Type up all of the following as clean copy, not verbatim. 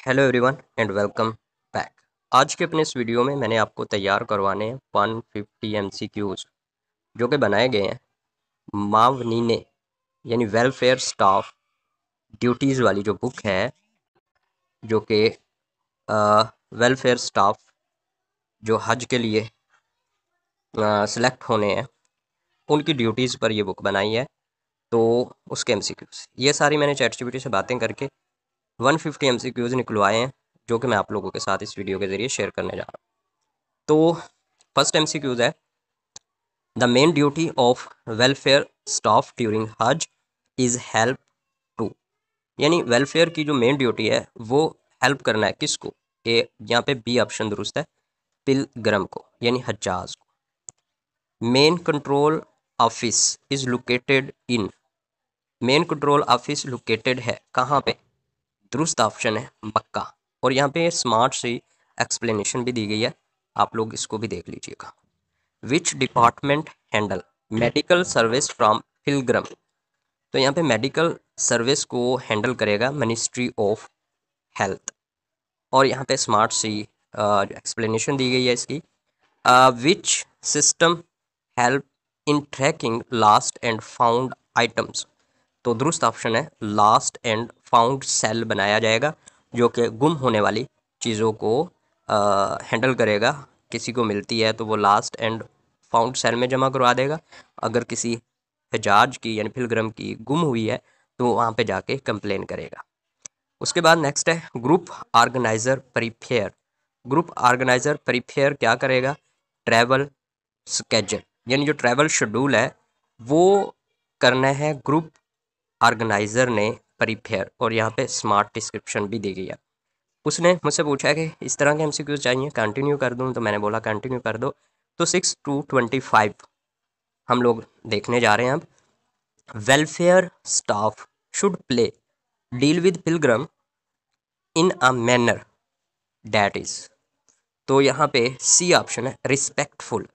Hello everyone and welcome back. आज के अपने इस वीडियो में मैंने आपको तैयार करवाने हैं 150 एमसीक्यूज जो कि बनाए गए हैं मावनीने यानी वेलफेयर स्टाफ ड्यूटीज़ वाली जो बुक है, जो कि वेलफेयर स्टाफ जो हज के लिए सिलेक्ट होने हैं उनकी ड्यूटीज़ पर ये बुक बनाई है। तो उसके एमसीक्यूज ये सारी मैंने चैटजीपीटी से बातें करके 150 एमसीक्यूज निकलवाए हैं, जो कि मैं आप लोगों के साथ इस वीडियो के ज़रिए शेयर करने जा रहा हूँ। तो फर्स्ट एमसीक्यूज है, the main duty of welfare staff during हज इज़ हेल्प टू। यानी वेलफेयर की जो मेन ड्यूटी है वो हेल्प करना है किसको? ए यहाँ पे बी ऑप्शन दुरुस्त है, पिलग्रम को यानी हज्जाज को। Main control office is located in. Main control office located है कहाँ पे? दुरुस्त ऑप्शन है मक्का। और यहाँ पे स्मार्ट सी एक्सप्लेनेशन भी दी गई है, आप लोग इसको भी देख लीजिएगा। Which department handle medical service from पिलग्रम। तो यहाँ पे मेडिकल सर्विस को हैंडल करेगा मिनिस्ट्री ऑफ हेल्थ। और यहाँ पे स्मार्ट सी एक्सप्लेनेशन दी गई है इसकी। Which system help in tracking lost and found items. तो दुरुस्त ऑप्शन है लास्ट एंड फाउंड सेल बनाया जाएगा, जो कि गुम होने वाली चीज़ों को हैंडल करेगा। किसी को मिलती है तो वो लास्ट एंड फाउंड सेल में जमा करवा देगा। अगर किसी हजाज की यानी पिलग्रम की गुम हुई है तो वहाँ पे जाके कंप्लेन करेगा। उसके बाद नेक्स्ट है group organiser prepare. Group organiser prepare क्या करेगा? ट्रैवल स्केजल, यानी जो ट्रैवल शेड्यूल है वो करना है ग्रुप ऑर्गेनाइजर ने प्रिपेयर। और यहाँ पे स्मार्ट डिस्क्रिप्शन भी दी गई है। उसने मुझसे पूछा है कि इस तरह के एमसीक्यूज चाहिए, कंटिन्यू कर दूँ? तो मैंने बोला कंटिन्यू कर दो। तो 6 to 25 हम लोग देखने जा रहे हैं अब। Welfare staff should play deal with पिलग्रम in a manner that is. तो यहाँ पे सी ऑप्शन है रिस्पेक्टफुल।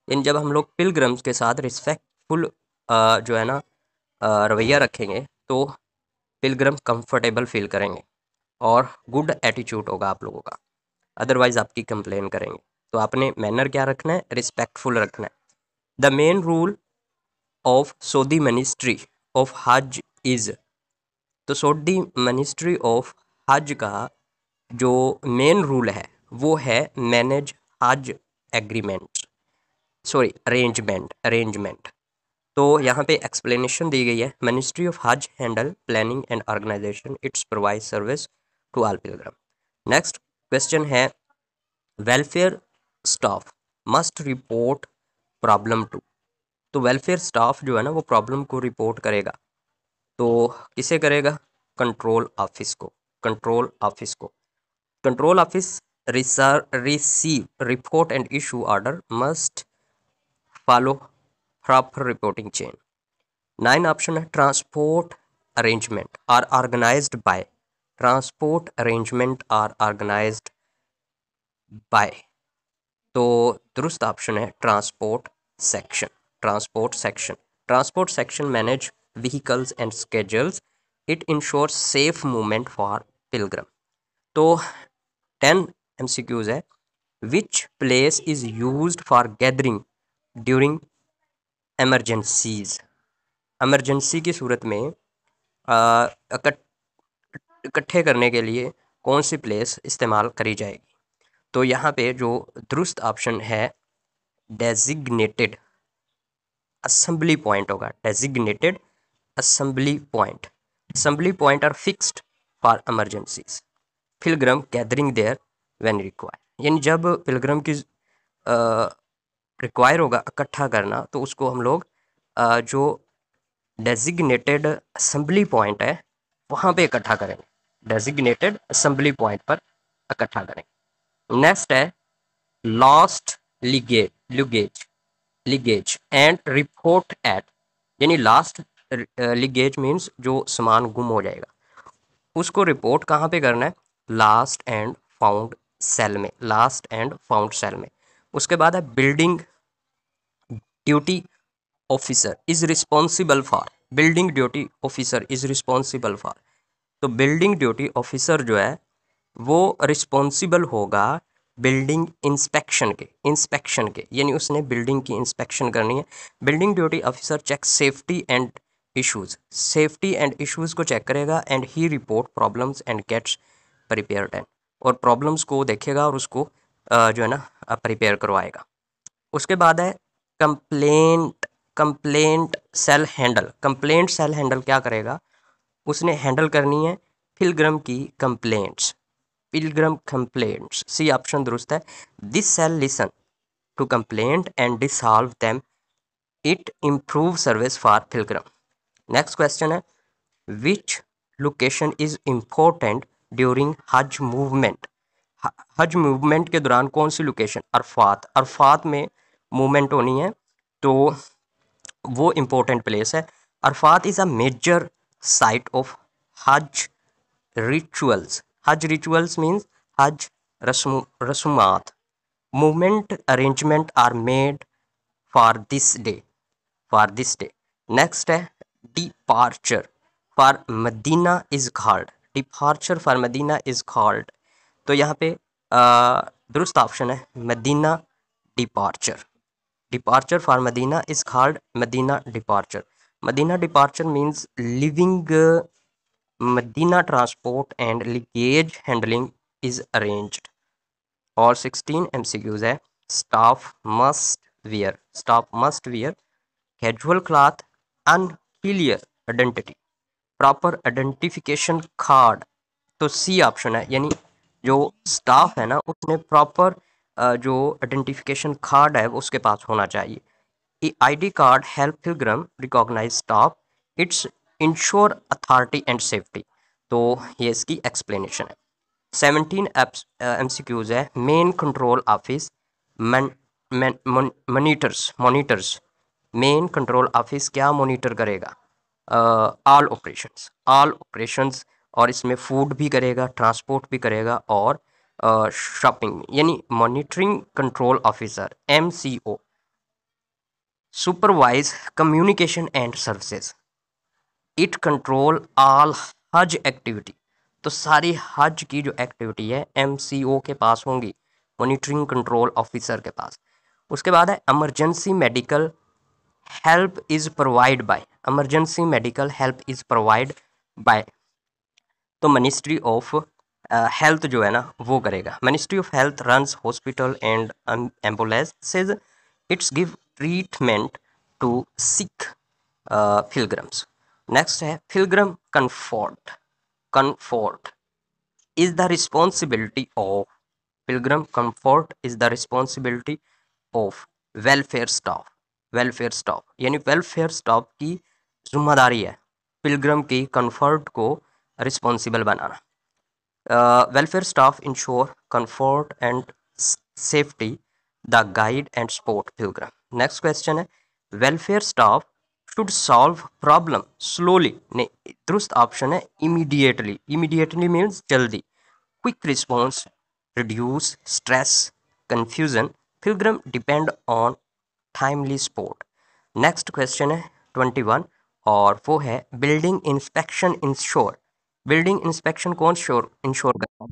इन जब हम लोग पिलग्रम्स के साथ रिस्पेक्टफुल जो है ना रवैया रखेंगे तो पिलग्रम कंफर्टेबल फील करेंगे और गुड एटीट्यूड होगा आप लोगों का। अदरवाइज आपकी कंप्लेन करेंगे। तो आपने मैनर क्या रखना है? रिस्पेक्टफुल रखना है। The main rule of Saudi ministry of हज इज। तो सऊदी मिनिस्ट्री ऑफ हज का जो मेन रूल है वो है मैनेज हज एग्रीमेंट, सॉरी अरेंजमेंट। तो यहाँ पे एक्सप्लेनेशन दी गई है, ministry of hajj handle planning and organisation, its provide service to all pilgrim. Next question है, welfare staff must report problem to. तो वेलफेयर स्टाफ जो है ना वो प्रॉब्लम को रिपोर्ट करेगा। तो किसे करेगा? कंट्रोल ऑफिस को। कंट्रोल ऑफिस को। Control office receive report and issue order must follow proper reporting chain. 9 option है transport arrangement are organised by. Transport arrangement are organised by. तो दुरुस्त ऑप्शन है transport section. Transport section. Transport section manage vehicles and schedules, it ensures safe movement for pilgrim. तो 10 MCQs है, which place is used for gathering during emergencies. Emergency की सूरत में इकट्ठे करने के लिए कौन सी प्लेस इस्तेमाल करी जाएगी? तो यहाँ पे जो दुरुस्त ऑप्शन है डेजिग्नेटेड असेंबली पॉइंट होगा। Designated assembly point. Assembly point are fixed for emergencies, pilgrim gathering there when require. यानी जब पिलग्रम की रिक्वायर होगा इकट्ठा करना तो उसको हम लोग जो डेजिग्नेटेड असेंबली पॉइंट है वहाँ पे इकट्ठा करेंगे। डेजिग्नेटेड असेंबली पॉइंट पर इकट्ठा करेंगे। नेक्स्ट है lost ligase ligase and report eight. यानी लास्ट लिगेज मीन्स जो सामान गुम हो जाएगा उसको रिपोर्ट कहाँ पे करना है? लास्ट एंड फाउंड सेल में। लास्ट एंड फाउंड सेल में। उसके बाद है building duty officer is responsible for. Building duty officer is responsible for. तो बिल्डिंग ड्यूटी ऑफिसर जो है वो रिस्पॉन्सिबल होगा बिल्डिंग इंस्पेक्शन के, यानी उसने बिल्डिंग की इंस्पेक्शन करनी है। Building duty officer check safety and issues को चेक करेगा and he report problems and gates prepared and, और प्रॉब्लम्स को देखेगा और उसको जो है ना प्रिपेयर करवाएगा। उसके बाद है कंप्लेंट सेल हैंडल क्या करेगा, उसने हैंडल करनी है पिलग्रम कंप्लेंट्स। सी ऑप्शन दुरुस्त है। This cell listen to complaint and dissolve them, it improve service for pilgrim. Next question है which location is important during hajj movement. Hajj movement के दौरान कौन सी लोकेशन, अरफात में मूवमेंट होनी है तो वो इम्पोर्टेंट प्लेस है। Arafat is a major site of hajj rituals means हज रसूमात। Movement arrangement are made for this day. Next है departure for Medina is called. तो यहाँ पे दुरुस्त ऑप्शन है Medina departure. Departure for Medina is called Medina departure. Medina departure means leaving Medina transport and luggage handling is arranged. और 16 MCQs है staff must wear casual cloth, unclear identity, proper identification card. तो C option है, यानी जो staff है ना उसने proper जो आइडेंटिफिकेशन कार्ड है उसके पास होना चाहिए। ID card help pilgrim recognise staff, it's ensure authority and safety. तो ये इसकी एक्सप्लेनेशन है। 17 MCQs है main control office monitors. Main control office क्या मॉनिटर करेगा, ऑल ऑपरेशंस, और इसमें फूड भी करेगा, ट्रांसपोर्ट भी करेगा और शॉपिंग, यानी monitoring control officer MCO supervise communication and services, it control all हज एक्टिविटी। तो सारी हज की जो एक्टिविटी है MCO के पास होंगी, मॉनिटरिंग कंट्रोल ऑफिसर के पास। उसके बाद है emergency medical help is provide by. तो मिनिस्ट्री ऑफ हेल्थ जो है ना वो करेगा। Ministry of health runs hospital and ambulances, its give treatment to sick pilgrims. Next है comfort is the responsibility of welfare staff, यानी वेलफेयर स्टाफ की जिम्मेदारी है पिलग्रम की कंफर्ट को रिस्पॉन्सिबल बनाना। Welfare staff ensure comfort and safety the guide and support pilgrim. Next question है welfare staff should solve problem slowly. नहीं, दुरुस्त ऑप्शन है इमीडिएटली मीन्स जल्दी। Quick response reduce stress confusion, पिलग्रम depend on timely support. Next question है 21 और वो है building inspection कौन इंश्योर करता है,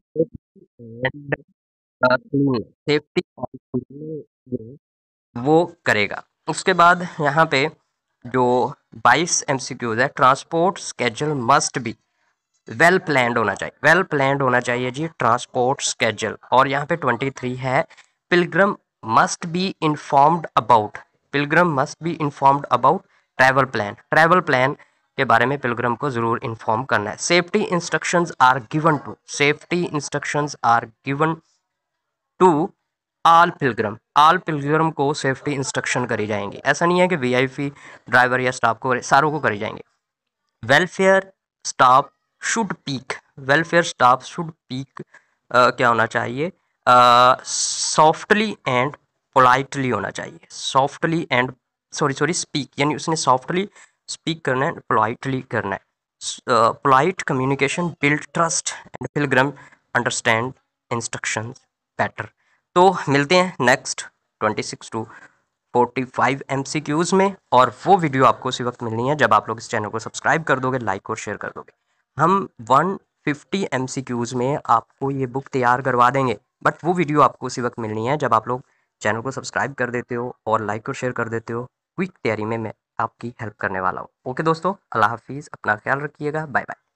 सेफ्टी वो करेगा। उसके बाद यहाँ पे जो 22 MCQs है transport schedule must be well planned होना चाहिए जी ट्रांसपोर्ट स्केड्यूल। और यहाँ पे 23 है pilgrim must be informed about travel plan के बारे में पिलग्रम को जरूर इन्फॉर्म करना है। Safety instructions are given to all pilgrim को सेफ्टी इंस्ट्रक्शन करी जाएंगी। ऐसा नहीं है कि VIP ड्राइवर या स्टाफ को सारों को करी जाएंगे। वेलफेयर स्टाफ शुड पीक क्या होना चाहिए, सॉफ्टली एंड पोलाइटली होना चाहिए। स्पीक, यानी उसने सॉफ्टली स्पीक करना है, पोलाइटली करना है। Polite communication build trust and पिलग्रम understand instructions better. तो मिलते हैं नेक्स्ट 26 टू 45 MCQs में, और वो वीडियो आपको उसी वक्त मिलनी है जब आप लोग इस चैनल को सब्सक्राइब कर दोगे, लाइक और शेयर कर दोगे। हम 50 एमसीक्यूज में आपको ये बुक तैयार करवा देंगे। बट वो वीडियो आपको उसी वक्त मिलनी है जब आप लोग चैनल को सब्सक्राइब कर देते हो और लाइक और शेयर कर देते हो। क्विक तैयारी में मैं आपकी हेल्प करने वाला हूँ। ओके दोस्तों, अल्लाह हाफिज़, अपना ख्याल रखिएगा, बाय बाय।